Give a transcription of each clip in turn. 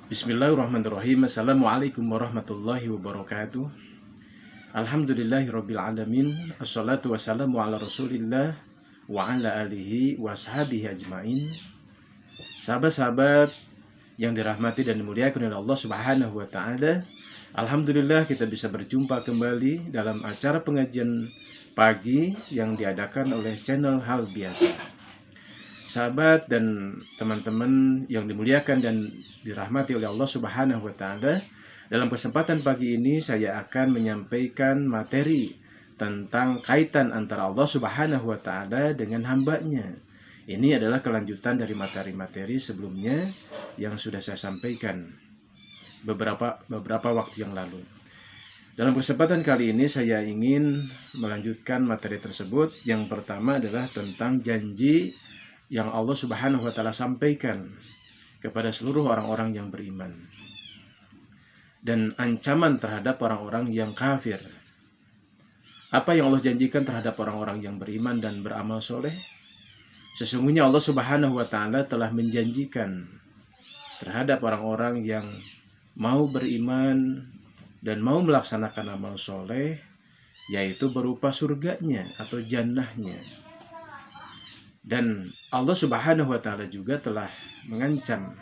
Bismillahirrahmanirrahim. Assalamualaikum warahmatullahi wabarakatuh. Alhamdulillahirabbil alamin. Assalatu wassalamu ala Rasulillah wa ala alihi washabihi ajmain. Sahabat-sahabat yang dirahmati dan dimuliakan oleh Allah Subhanahu wa taala. Alhamdulillah kita bisa berjumpa kembali dalam acara pengajian pagi yang diadakan oleh channel Hal Biasa. Sahabat dan teman-teman yang dimuliakan dan dirahmati oleh Allah Subhanahu wa taala, dalam kesempatan pagi ini saya akan menyampaikan materi tentang kaitan antara Allah Subhanahu wa taala dengan hambanya. Ini adalah kelanjutan dari materi-materi sebelumnya yang sudah saya sampaikan beberapa waktu yang lalu. Dalam kesempatan kali ini saya ingin melanjutkan materi tersebut. Yang pertama adalah tentang janji yang Allah Subhanahu wa taala sampaikan kepada seluruh orang-orang yang beriman dan ancaman terhadap orang-orang yang kafir. Apa yang Allah janjikan terhadap orang-orang yang beriman dan beramal soleh? Sesungguhnya Allah Subhanahu wa taala telah menjanjikan terhadap orang-orang yang mau beriman dan mau melaksanakan amal soleh, yaitu berupa surganya atau jannahnya. Dan Allah Subhanahu wa taala juga telah mengancam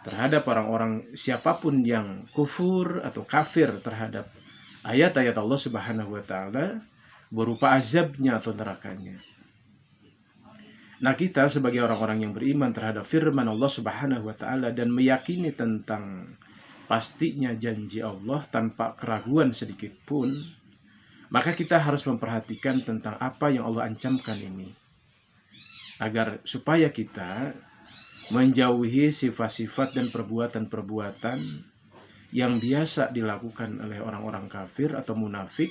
terhadap orang-orang siapapun yang kufur atau kafir terhadap ayat-ayat Allah Subhanahu wa taala berupa azabnya atau nerakanya. Nah, kita sebagai orang-orang yang beriman terhadap firman Allah Subhanahu wa taala dan meyakini tentang pastinya janji Allah tanpa keraguan sedikit pun, maka kita harus memperhatikan tentang apa yang Allah ancamkan ini, agar supaya kita menjauhi sifat-sifat dan perbuatan-perbuatan yang biasa dilakukan oleh orang-orang kafir atau munafik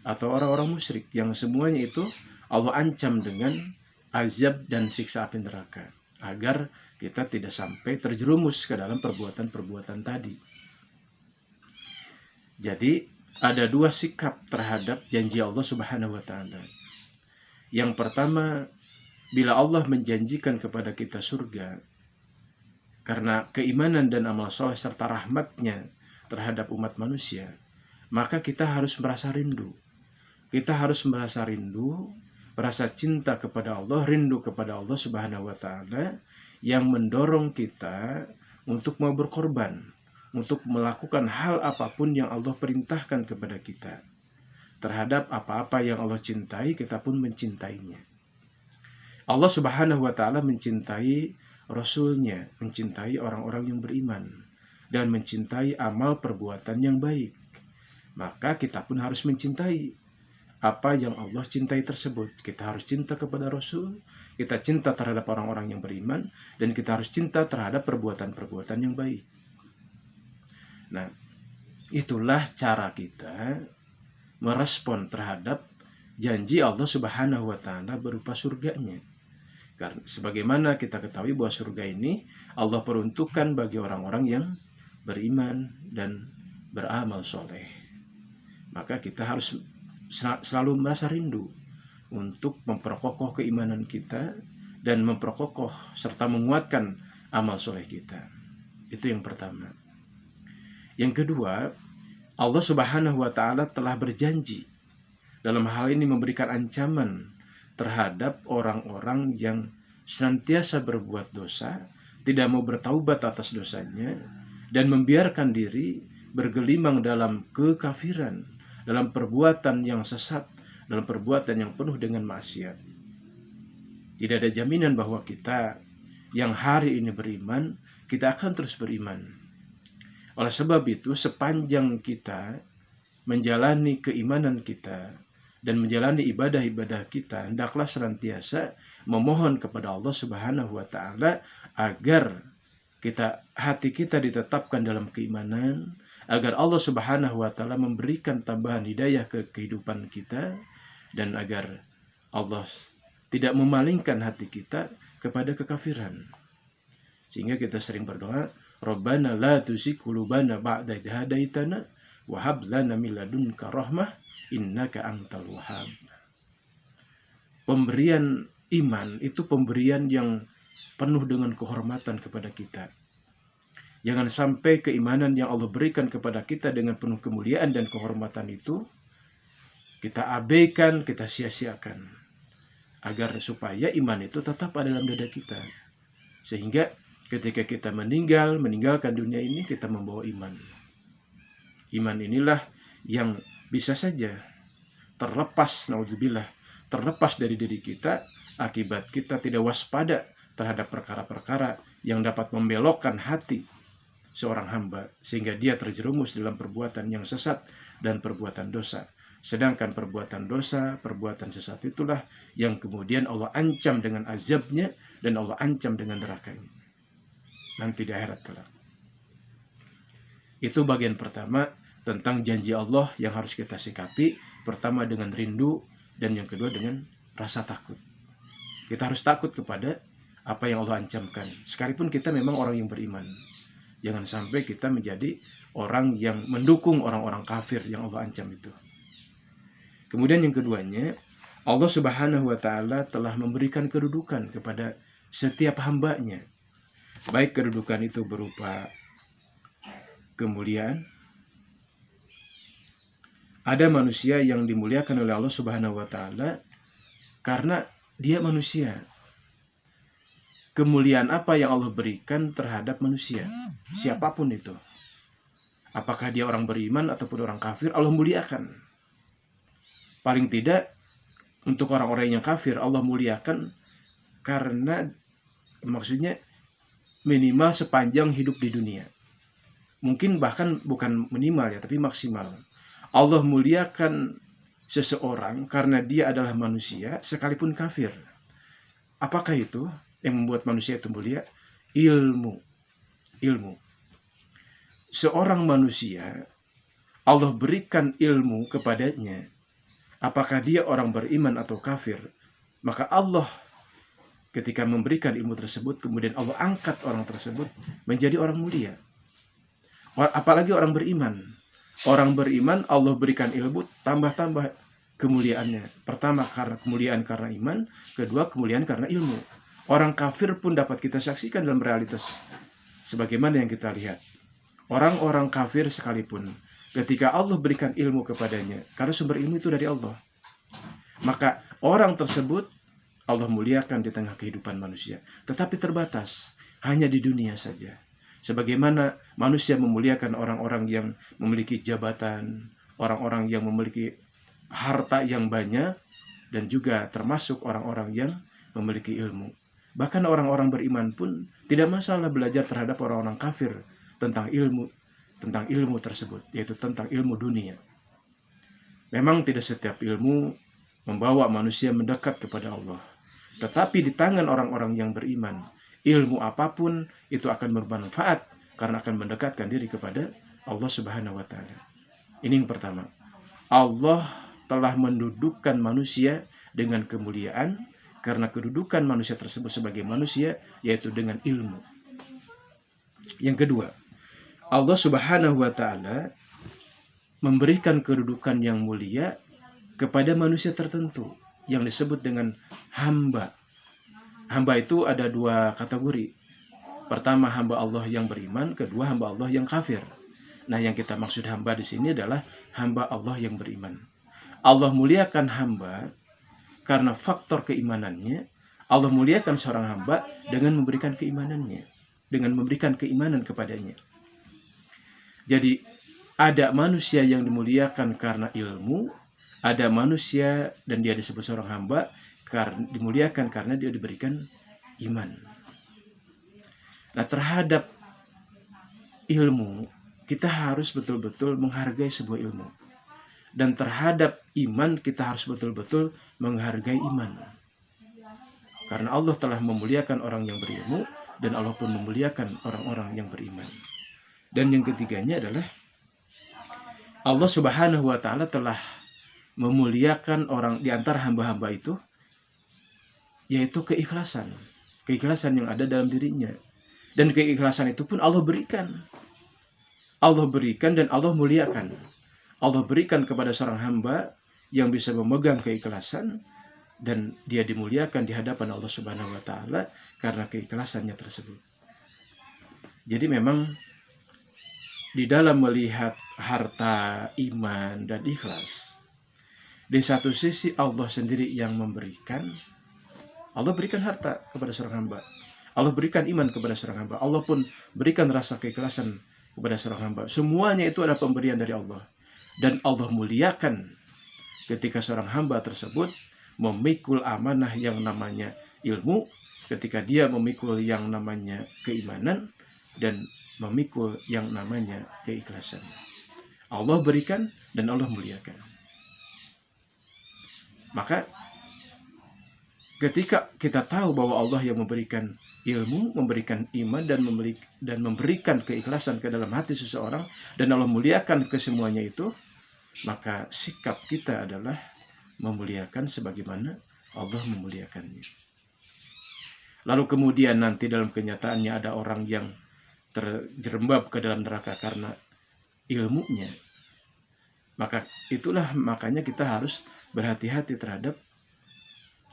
atau orang-orang musyrik, yang semuanya itu Allah ancam dengan azab dan siksa api neraka, agar kita tidak sampai terjerumus ke dalam perbuatan-perbuatan tadi. Jadi ada dua sikap terhadap janji Allah Subhanahu wa taala. Yang pertama, bila Allah menjanjikan kepada kita surga karena keimanan dan amal soleh serta rahmatnya terhadap umat manusia, maka kita harus merasa rindu. Kita harus merasa rindu, merasa cinta kepada Allah, rindu kepada Allah Subhanahu wa taala, yang mendorong kita untuk mau berkorban, untuk melakukan hal apapun yang Allah perintahkan kepada kita. Terhadap apa-apa yang Allah cintai, kita pun mencintainya. Allah Subhanahu wa taala mencintai Rasulnya, mencintai orang-orang yang beriman, dan mencintai amal perbuatan yang baik. Maka kita pun harus mencintai apa yang Allah cintai tersebut. Kita harus cinta kepada Rasul, kita cinta terhadap orang-orang yang beriman, dan kita harus cinta terhadap perbuatan-perbuatan yang baik. Nah, itulah cara kita merespon terhadap janji Allah Subhanahu wa taala berupa surganya. Karena sebagaimana kita ketahui bahwa surga ini Allah peruntukkan bagi orang-orang yang beriman dan beramal soleh. Maka kita harus selalu merasa rindu untuk memperkokoh keimanan kita dan memperkokoh serta menguatkan amal soleh kita. Itu yang pertama. Yang kedua, Allah Subhanahu wa taala telah berjanji dalam hal ini memberikan ancaman terhadap orang-orang yang senantiasa berbuat dosa, tidak mau bertaubat atas dosanya, dan membiarkan diri bergelimang dalam kekafiran, dalam perbuatan yang sesat, dalam perbuatan yang penuh dengan maksiat. Tidak ada jaminan bahwa kita yang hari ini beriman, kita akan terus beriman. Oleh sebab itu, sepanjang kita menjalani keimanan kita dan menjalani ibadah-ibadah kita, hendaklah senantiasa memohon kepada Allah Subhanahu wa taala agar hati kita ditetapkan dalam keimanan, agar Allah Subhanahu wa taala memberikan tambahan hidayah ke kehidupan kita, dan agar Allah tidak memalingkan hati kita kepada kekafiran. Sehingga kita sering berdoa, Rabbana la tuzigh qulubana ba'da idh hadaitana wa hab lana min ladunka rahmah innaka antal wahhab. Pemberian iman itu pemberian yang penuh dengan kehormatan kepada kita. Jangan sampai keimanan yang Allah berikan kepada kita dengan penuh kemuliaan dan kehormatan itu kita abaikan, kita sia-siakan. Agar supaya iman itu tetap ada dalam dada kita. Sehingga ketika kita meninggalkan dunia ini, kita membawa iman. Iman inilah yang bisa saja terlepas, naudzubillah, terlepas dari diri kita akibat kita tidak waspada terhadap perkara-perkara yang dapat membelokkan hati seorang hamba sehingga dia terjerumus dalam perbuatan yang sesat dan perbuatan dosa. Sedangkan perbuatan dosa, perbuatan sesat itulah yang kemudian Allah ancam dengan azabnya dan Allah ancam dengan nerakanya nanti di akhirat kelak. Itu bagian pertama tentang janji Allah yang harus kita sikapi. Pertama dengan rindu dan yang kedua dengan rasa takut. Kita harus takut kepada apa yang Allah ancamkan. Sekalipun kita memang orang yang beriman. Jangan sampai kita menjadi orang yang mendukung orang-orang kafir yang Allah ancam itu. Kemudian yang keduanya, Allah Subhanahu wa Ta'ala telah memberikan kedudukan kepada setiap hambanya. Baik kedudukan itu berupa kemuliaan. Ada manusia yang dimuliakan oleh Allah Subhanahu wa Ta'ala karena dia manusia. Kemuliaan apa yang Allah berikan terhadap manusia, siapapun itu, apakah dia orang beriman ataupun orang kafir, Allah muliakan. Paling tidak untuk orang-orang yang kafir Allah muliakan karena maksudnya minimal sepanjang hidup di dunia. Mungkin bahkan bukan minimal ya, tapi maksimal. Allah muliakan seseorang karena dia adalah manusia sekalipun kafir. Apakah itu yang membuat manusia itu mulia? Ilmu. Seorang manusia, Allah berikan ilmu kepadanya. Apakah dia orang beriman atau kafir? Maka Allah ketika memberikan ilmu tersebut, kemudian Allah angkat orang tersebut menjadi orang mulia. Apalagi orang beriman. Orang beriman Allah berikan ilmu tambah-tambah kemuliaannya. Pertama karena kemuliaan karena iman, kedua kemuliaan karena ilmu. Orang kafir pun dapat kita saksikan dalam realitas sebagaimana yang kita lihat. Orang-orang kafir sekalipun ketika Allah berikan ilmu kepadanya, karena sumber ilmu itu dari Allah, maka orang tersebut Allah muliakan di tengah kehidupan manusia. Tetapi terbatas, hanya di dunia saja. Sebagaimana manusia memuliakan orang-orang yang memiliki jabatan, orang-orang yang memiliki harta yang banyak, dan juga termasuk orang-orang yang memiliki ilmu. Bahkan orang-orang beriman pun tidak masalah belajar terhadap orang-orang kafir tentang ilmu tersebut, yaitu tentang ilmu dunia. Memang tidak setiap ilmu membawa manusia mendekat kepada Allah. Tetapi di tangan orang-orang yang beriman, ilmu apapun itu akan bermanfaat karena akan mendekatkan diri kepada Allah Subhanahu wa Ta'ala. Ini yang pertama. Allah telah mendudukkan manusia dengan kemuliaan karena kedudukan manusia tersebut sebagai manusia, yaitu dengan ilmu. Yang kedua, Allah Subhanahu wa Ta'ala memberikan kedudukan yang mulia kepada manusia tertentu yang disebut dengan hamba. Hamba itu ada dua kategori. Pertama, hamba Allah yang beriman, kedua hamba Allah yang kafir. Nah, yang kita maksud hamba di sini adalah hamba Allah yang beriman. Allah muliakan hamba karena faktor keimanannya. Allah muliakan seorang hamba dengan memberikan keimanannya, dengan memberikan keimanan kepadanya. Jadi ada manusia yang dimuliakan karena ilmu, ada manusia dan dia disebut seorang hamba karena dimuliakan karena dia diberikan iman. Nah, terhadap ilmu kita harus betul-betul menghargai sebuah ilmu. Dan terhadap iman kita harus betul-betul menghargai iman. Karena Allah telah memuliakan orang yang berilmu dan Allah pun memuliakan orang-orang yang beriman. Dan yang ketiganya adalah Allah Subhanahu wa Ta'ala telah memuliakan orang di antara hamba-hamba itu, yaitu keikhlasan. Keikhlasan yang ada dalam dirinya. Dan keikhlasan itu pun Allah berikan. Allah berikan dan Allah muliakan. Allah berikan kepada seorang hamba yang bisa memegang keikhlasan dan dia dimuliakan di hadapan Allah Subhanahu wa Ta'ala karena keikhlasannya tersebut. Jadi memang di dalam melihat harta, iman, dan ikhlas, di satu sisi Allah sendiri yang memberikan. Allah berikan harta kepada seorang hamba, Allah berikan iman kepada seorang hamba, Allah pun berikan rasa keikhlasan kepada seorang hamba. Semuanya itu adalah pemberian dari Allah. Dan Allah muliakan ketika seorang hamba tersebut memikul amanah yang namanya ilmu, ketika dia memikul yang namanya keimanan, dan memikul yang namanya keikhlasan. Allah berikan dan Allah muliakan. Maka ketika kita tahu bahwa Allah yang memberikan ilmu, memberikan iman, dan memberikan keikhlasan ke dalam hati seseorang, dan Allah muliakan kesemuanya itu, maka sikap kita adalah memuliakan sebagaimana Allah memuliakannya. Lalu kemudian nanti dalam kenyataannya ada orang yang terjerembab ke dalam neraka karena ilmunya. Maka itulah makanya kita harus berhati-hati terhadap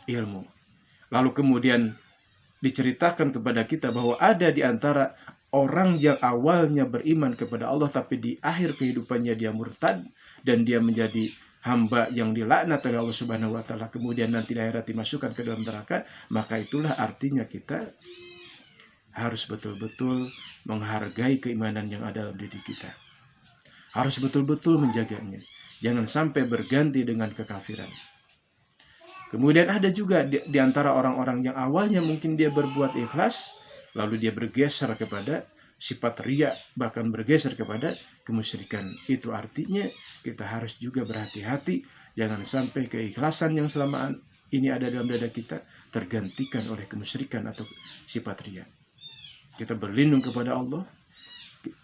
ilmu. Lalu kemudian diceritakan kepada kita bahwa ada di antara orang yang awalnya beriman kepada Allah, tapi di akhir kehidupannya dia murtad dan dia menjadi hamba yang dilaknat oleh Allah Subhanahu wa taala, kemudian nanti di akhirat dimasukkan ke dalam neraka. Maka itulah artinya kita harus betul-betul menghargai keimanan yang ada dalam diri kita. Harus betul-betul menjaganya. Jangan sampai berganti dengan kekafiran. Kemudian ada juga di antara orang-orang yang awalnya mungkin dia berbuat ikhlas, lalu dia bergeser kepada sifat riya, bahkan bergeser kepada kemusyrikan. Itu artinya kita harus juga berhati-hati, jangan sampai keikhlasan yang selama ini ada dalam dada kita tergantikan oleh kemusyrikan atau sifat riya. Kita berlindung kepada Allah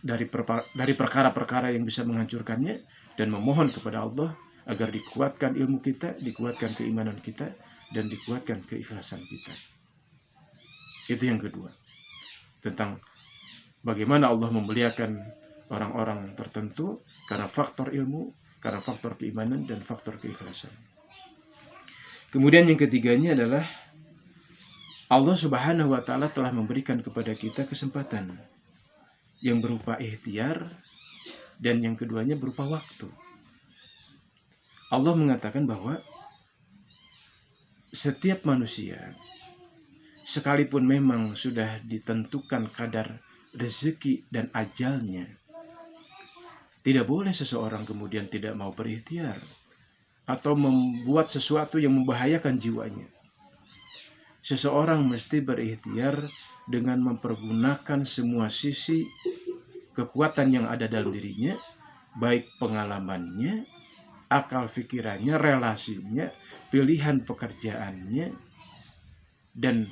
dari perkara-perkara yang bisa menghancurkannya, dan memohon kepada Allah agar dikuatkan ilmu kita, dikuatkan keimanan kita, dan dikuatkan keikhlasan kita. Itu yang kedua, tentang bagaimana Allah memuliakan orang-orang tertentu karena faktor ilmu, karena faktor keimanan, dan faktor keikhlasan. Kemudian yang ketiganya adalah Allah Subhanahu wa taala telah memberikan kepada kita kesempatan yang berupa ikhtiar, dan yang keduanya berupa waktu. Allah mengatakan bahwa setiap manusia, sekalipun memang sudah ditentukan kadar rezeki dan ajalnya, tidak boleh seseorang kemudian tidak mau berikhtiar atau membuat sesuatu yang membahayakan jiwanya. Seseorang mesti berikhtiar dengan mempergunakan semua sisi kekuatan yang ada dalam dirinya, baik pengalamannya, akal pikirannya, relasinya, pilihan pekerjaannya, dan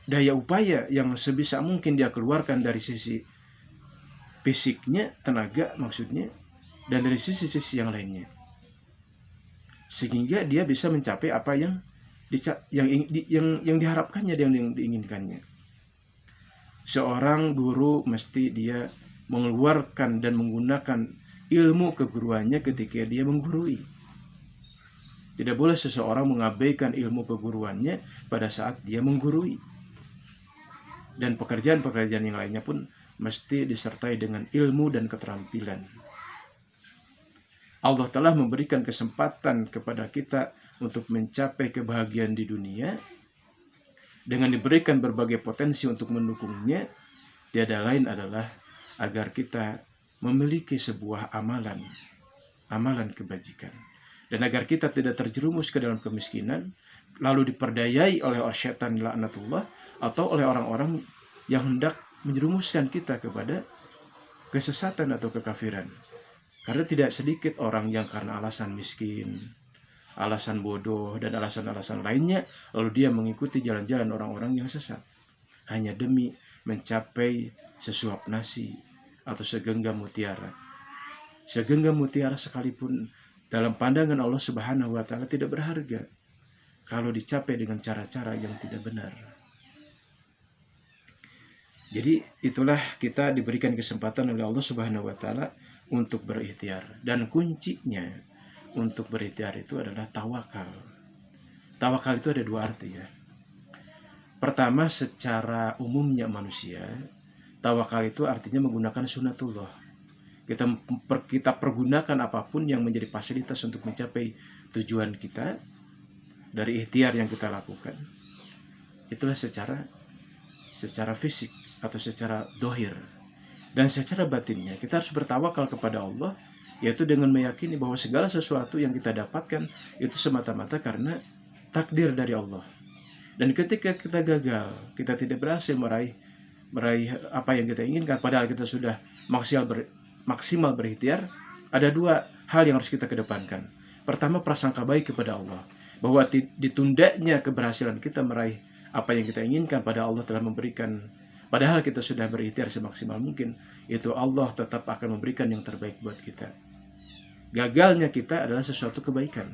daya upaya yang sebisa mungkin dia keluarkan dari sisi fisiknya, tenaga maksudnya, dan dari sisi-sisi yang lainnya, sehingga dia bisa mencapai apa yang diharapkannya dan yang diinginkannya. Seorang guru mesti dia mengeluarkan dan menggunakan ilmu keguruannya ketika dia menggurui. Tidak boleh seseorang mengabaikan ilmu keguruannya pada saat dia menggurui. Dan pekerjaan-pekerjaan yang lainnya pun mesti disertai dengan ilmu dan keterampilan. Allah telah memberikan kesempatan kepada kita untuk mencapai kebahagiaan di dunia dengan diberikan berbagai potensi untuk mendukungnya. Tiada lain adalah agar kita memiliki sebuah amalan kebajikan, dan agar kita tidak terjerumus ke dalam kemiskinan lalu diperdayai oleh syaitan laknatullah atau oleh orang-orang yang hendak menjerumuskan kita kepada kesesatan atau kekafiran. Karena tidak sedikit orang yang karena alasan miskin, alasan bodoh, dan alasan-alasan lainnya, lalu dia mengikuti jalan-jalan orang-orang yang sesat hanya demi mencapai sesuap nasi atau segenggam mutiara. Segenggam mutiara sekalipun dalam pandangan Allah Subhanahu wa taala tidak berharga kalau dicapai dengan cara-cara yang tidak benar. Jadi itulah kita diberikan kesempatan oleh Allah Subhanahu wa taala untuk berikhtiar, dan kuncinya untuk berikhtiar itu adalah tawakal. Tawakal itu ada dua arti ya. Pertama, secara umumnya manusia, tawakal itu artinya menggunakan sunatullah. kita pergunakan apapun yang menjadi fasilitas untuk mencapai tujuan kita dari ikhtiar yang kita lakukan. Itulah secara fisik atau secara dohir. Dan secara batinnya kita harus bertawakal kepada Allah, yaitu dengan meyakini bahwa segala sesuatu yang kita dapatkan itu semata-mata karena takdir dari Allah. Dan ketika kita gagal, kita tidak berhasil meraih apa yang kita inginkan, padahal kita sudah maksimal berikhtiar, ada dua hal yang harus kita kedepankan. Pertama, prasangka baik kepada Allah, bahwa ditundanya keberhasilan kita meraih apa yang kita inginkan, pada Allah telah memberikan, padahal kita sudah berikhtiar semaksimal mungkin, itu Allah tetap akan memberikan yang terbaik buat kita. Gagalnya kita adalah sesuatu kebaikan,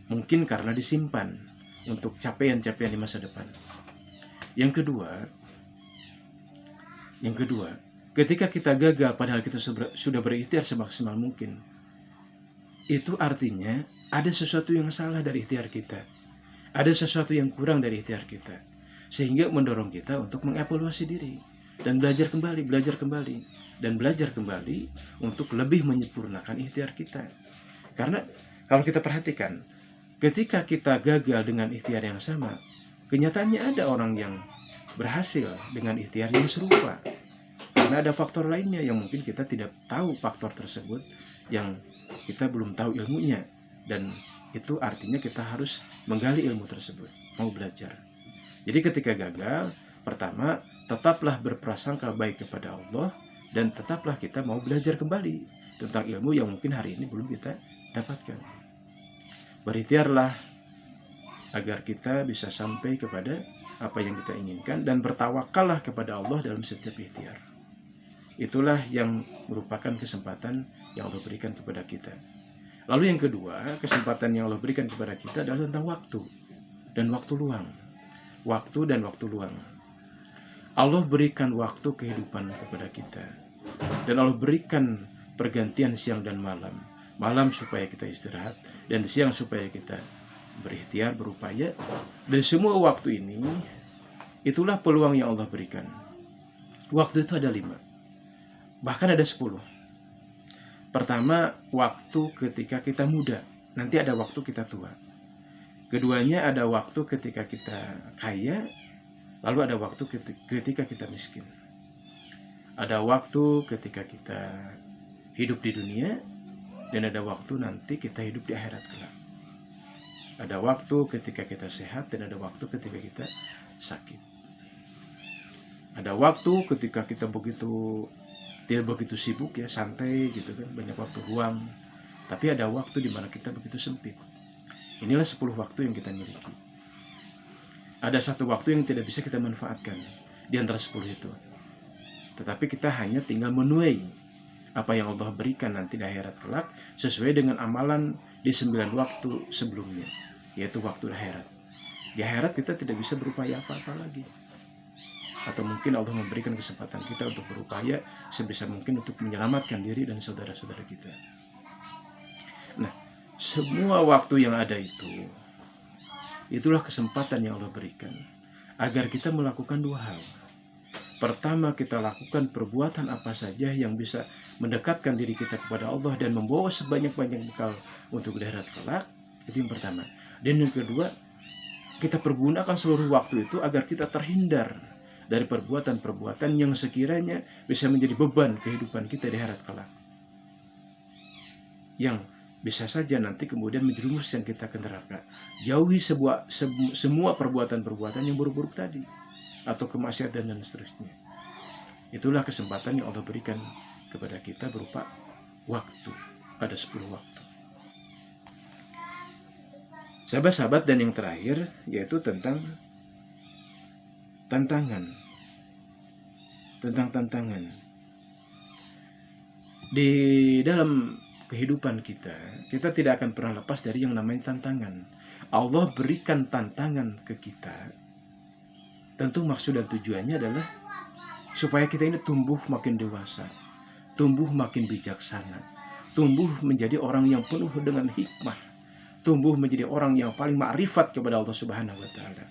mungkin karena disimpan untuk capaian-capaian di masa depan. Yang kedua, ketika kita gagal padahal kita sudah berikhtiar semaksimal mungkin, itu artinya ada sesuatu yang salah dari ikhtiar kita. Ada sesuatu yang kurang dari ikhtiar kita, sehingga mendorong kita untuk mengevaluasi diri dan belajar kembali untuk lebih menyempurnakan ikhtiar kita. Karena kalau kita perhatikan, ketika kita gagal dengan ikhtiar yang sama, kenyataannya ada orang yang berhasil dengan ikhtiar yang serupa. Karena ada faktor lainnya yang mungkin kita tidak tahu faktor tersebut, yang kita belum tahu ilmunya. Dan itu artinya kita harus menggali ilmu tersebut, mau belajar. Jadi ketika gagal, pertama, tetaplah berprasangka baik kepada Allah, dan tetaplah kita mau belajar kembali tentang ilmu yang mungkin hari ini belum kita dapatkan. Berikhtiarlah agar kita bisa sampai kepada apa yang kita inginkan, dan bertawakallah kepada Allah dalam setiap ikhtiar. Itulah yang merupakan kesempatan yang Allah berikan kepada kita. Lalu yang kedua, kesempatan yang Allah berikan kepada kita adalah tentang waktu dan waktu luang. Waktu dan waktu luang. Allah berikan waktu kehidupan kepada kita, dan Allah berikan pergantian siang dan malam. Malam supaya kita istirahat, dan siang supaya kita berikhtiar, berupaya. Dan semua waktu ini, itulah peluang yang Allah berikan. Waktu itu ada 5, bahkan ada 10. Pertama, waktu ketika kita muda, nanti ada waktu kita tua. Keduanya, ada waktu ketika kita kaya, lalu ada waktu ketika kita miskin. Ada waktu ketika kita hidup di dunia, dan ada waktu nanti kita hidup di akhirat kelak. Ada waktu ketika kita sehat, dan ada waktu ketika kita sakit. Ada waktu ketika kita tidak begitu sibuk, ya, santai gitu kan, banyak waktu luang. Tapi ada waktu di mana kita begitu sempit. Inilah 10 waktu yang kita miliki. Ada satu waktu yang tidak bisa kita manfaatkan di antara 10 itu. Tetapi kita hanya tinggal menuai apa yang Allah berikan nanti di akhirat kelak, sesuai dengan amalan di 9 waktu sebelumnya, yaitu waktu akhirat. Di akhirat kita tidak bisa berupaya apa-apa lagi. Atau mungkin Allah memberikan kesempatan kita untuk berupaya sebisa mungkin untuk menyelamatkan diri dan saudara-saudara kita. Nah, semua waktu yang ada itu, itulah kesempatan yang Allah berikan agar kita melakukan 2 hal. Pertama, kita lakukan perbuatan apa saja yang bisa mendekatkan diri kita kepada Allah dan membawa sebanyak-banyak bekal untuk di akhirat kelak. Itu yang pertama. Dan yang kedua, kita pergunakan seluruh waktu itu agar kita terhindar dari perbuatan-perbuatan yang sekiranya bisa menjadi beban kehidupan kita di akhirat kelak, yang bisa saja nanti kemudian menjerumuskan kita ke neraka. Jauhi semua perbuatan-perbuatan yang buruk-buruk tadi, atau kemaksiatan dan seterusnya. Itulah kesempatan yang Allah berikan kepada kita berupa waktu. Ada 10 waktu. Sahabat-sahabat, dan yang terakhir yaitu tentang tantangan. Di dalam kehidupan kita tidak akan pernah lepas dari yang namanya tantangan. Allah berikan tantangan ke kita. Tentu maksud dan tujuannya adalah supaya kita ini tumbuh makin dewasa, tumbuh makin bijaksana, tumbuh menjadi orang yang penuh dengan hikmah, tumbuh menjadi orang yang paling ma'rifat kepada Allah Subhanahu wa Ta'ala.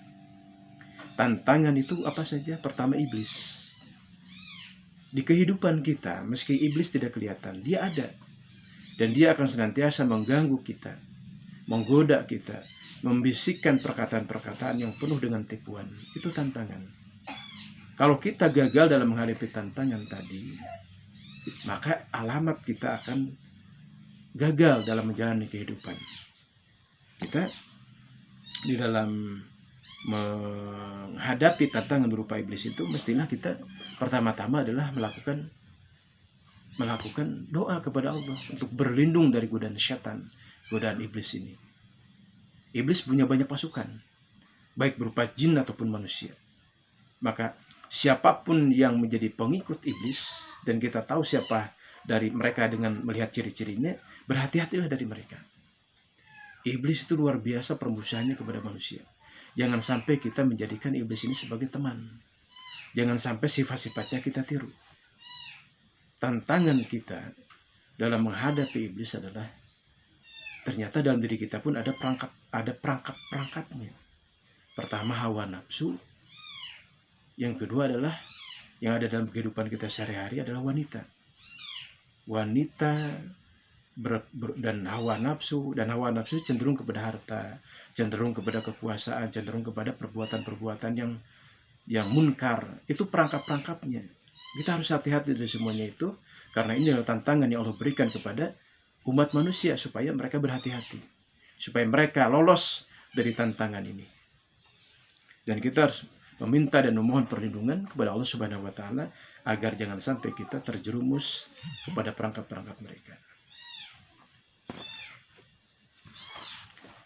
Tantangan itu apa saja? Pertama, iblis. di kehidupan kita, meski iblis tidak kelihatan, dia ada. Dan dia akan senantiasa mengganggu kita, menggoda kita, membisikkan perkataan-perkataan yang penuh dengan tipuan. Itu tantangan. Kalau kita gagal dalam menghadapi tantangan tadi, maka alamat kita akan gagal dalam menjalani kehidupan. Kita di dalam menghadapi tantangan berupa iblis itu, mestilah kita pertama-tama adalah melakukan doa kepada Allah untuk berlindung dari godaan syaitan, godaan iblis ini. Iblis punya banyak pasukan, baik berupa jin ataupun manusia. Maka siapapun yang menjadi pengikut iblis, dan kita tahu siapa dari mereka dengan melihat ciri-cirinya, berhati-hatilah dari mereka. Iblis itu luar biasa permusuhannya kepada manusia. Jangan sampai kita menjadikan iblis ini sebagai teman. Jangan sampai sifat-sifatnya kita tiru. Tantangan kita dalam menghadapi iblis adalah ternyata dalam diri kita pun ada perangkap-perangkapnya. Pertama, hawa nafsu. Yang kedua adalah yang ada dalam kehidupan kita sehari-hari adalah wanita. Wanita dan hawa nafsu cenderung kepada harta, cenderung kepada kekuasaan, cenderung kepada perbuatan-perbuatan yang munkar. Itu perangkap-perangkapnya. Kita harus hati-hati dari semuanya itu, karena ini adalah tantangan yang Allah berikan kepada umat manusia supaya mereka berhati-hati, supaya mereka lolos dari tantangan ini. Dan kita harus meminta dan memohon perlindungan kepada Allah Subhanahu wa taala agar jangan sampai kita terjerumus kepada perangkap-perangkap mereka.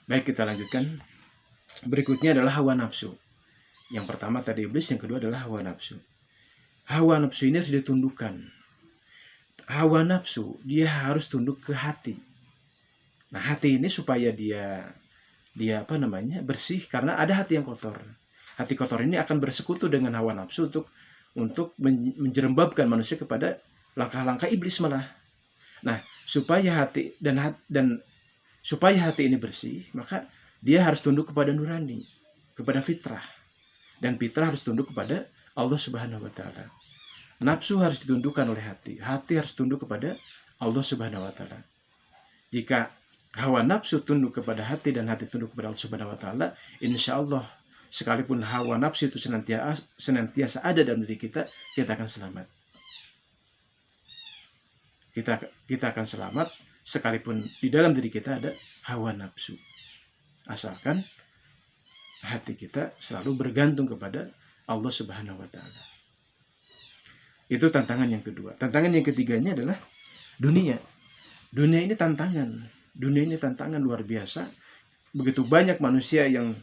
Baik, kita lanjutkan. Berikutnya adalah hawa nafsu. Yang pertama tadi iblis, yang kedua adalah hawa nafsu. Hawa nafsu ini harus ditundukkan. Hawa nafsu dia harus tunduk ke hati. Nah, hati ini supaya dia bersih, karena ada hati yang kotor. Hati kotor ini akan bersekutu dengan hawa nafsu untuk menjerembabkan manusia kepada langkah-langkah iblis malah. Nah, supaya hati supaya hati ini bersih, maka dia harus tunduk kepada nurani, kepada fitrah. Dan fitrah harus tunduk kepada Allah Subhanahu wa taala. Nafsu harus ditundukkan oleh hati. Hati harus tunduk kepada Allah Subhanahu wa taala. Jika hawa nafsu tunduk kepada hati dan hati tunduk kepada Allah Subhanahu wa taala, insya Allah sekalipun hawa nafsu itu senantiasa ada dalam diri kita, kita akan selamat. Kita akan selamat sekalipun di dalam diri kita ada hawa nafsu. Asalkan hati kita selalu bergantung kepada Allah Subhanahu wa taala. Itu tantangan yang kedua. Tantangan yang ketiganya adalah dunia. Dunia ini tantangan. Dunia ini tantangan luar biasa. Begitu banyak manusia yang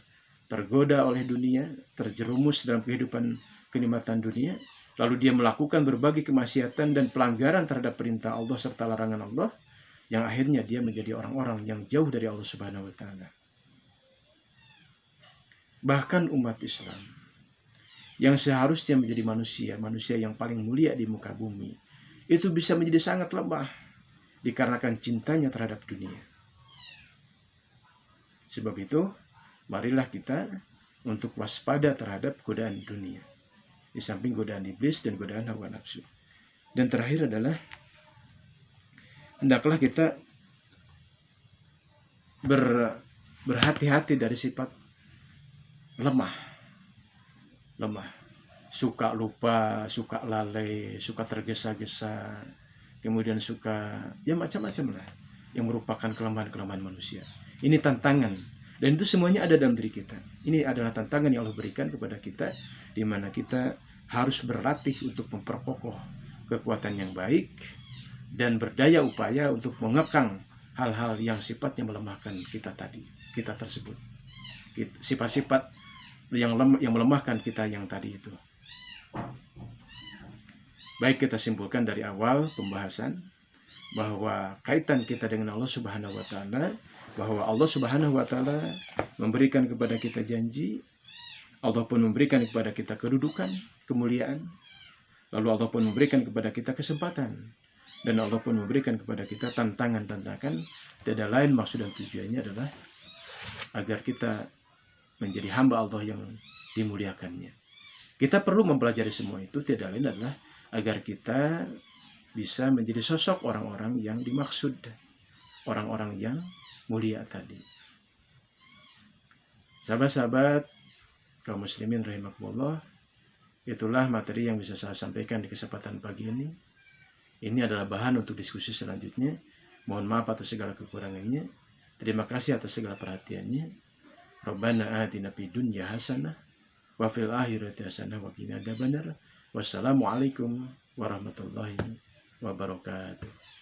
tergoda oleh dunia, terjerumus dalam kehidupan kenikmatan dunia, lalu dia melakukan berbagai kemaksiatan dan pelanggaran terhadap perintah Allah serta larangan Allah, yang akhirnya dia menjadi orang-orang yang jauh dari Allah Subhanahu wa taala. Bahkan umat Islam yang seharusnya menjadi manusia yang paling mulia di muka bumi, itu bisa menjadi sangat lemah dikarenakan cintanya terhadap dunia. Sebab itu, marilah kita untuk waspada terhadap godaan dunia, di samping godaan iblis dan godaan hawa nafsu. Dan terakhir adalah hendaklah kita berhati-hati dari sifat lemah, suka lupa, suka lalai, suka tergesa-gesa, kemudian suka macam-macam lah, yang merupakan kelemahan-kelemahan manusia. Ini tantangan, dan itu semuanya ada dalam diri kita. Ini adalah tantangan yang Allah berikan kepada kita, di mana kita harus berlatih untuk memperkokoh kekuatan yang baik dan berdaya upaya untuk mengekang hal-hal yang sifatnya melemahkan kita tersebut. Sifat-sifat yang melemahkan kita yang tadi itu. Baik, kita simpulkan dari awal pembahasan bahwa kaitan kita dengan Allah Subhanahu wa taala, bahwa Allah Subhanahu wa taala memberikan kepada kita janji, Allah pun memberikan kepada kita kedudukan, kemuliaan, lalu Allah pun memberikan kepada kita kesempatan, dan Allah pun memberikan kepada kita tantangan-tantangan. Tidak lain maksud dan tujuannya adalah agar kita menjadi hamba Allah yang dimuliakannya. Kita perlu mempelajari semua itu, tidak lain adalah agar kita bisa menjadi sosok orang-orang yang dimaksud, orang-orang yang mulia tadi. Sahabat-sahabat kaum muslimin rahimakumullah, itulah materi yang bisa saya sampaikan di kesempatan pagi ini. Ini adalah bahan untuk diskusi selanjutnya. Mohon maaf atas segala kekurangannya. Terima kasih atas segala perhatiannya. Rabbana atina fid dunya hasanah wa fil akhirati hasanah wa qina adzabannar. Wassalamualaikum warahmatullahi wabarakatuh.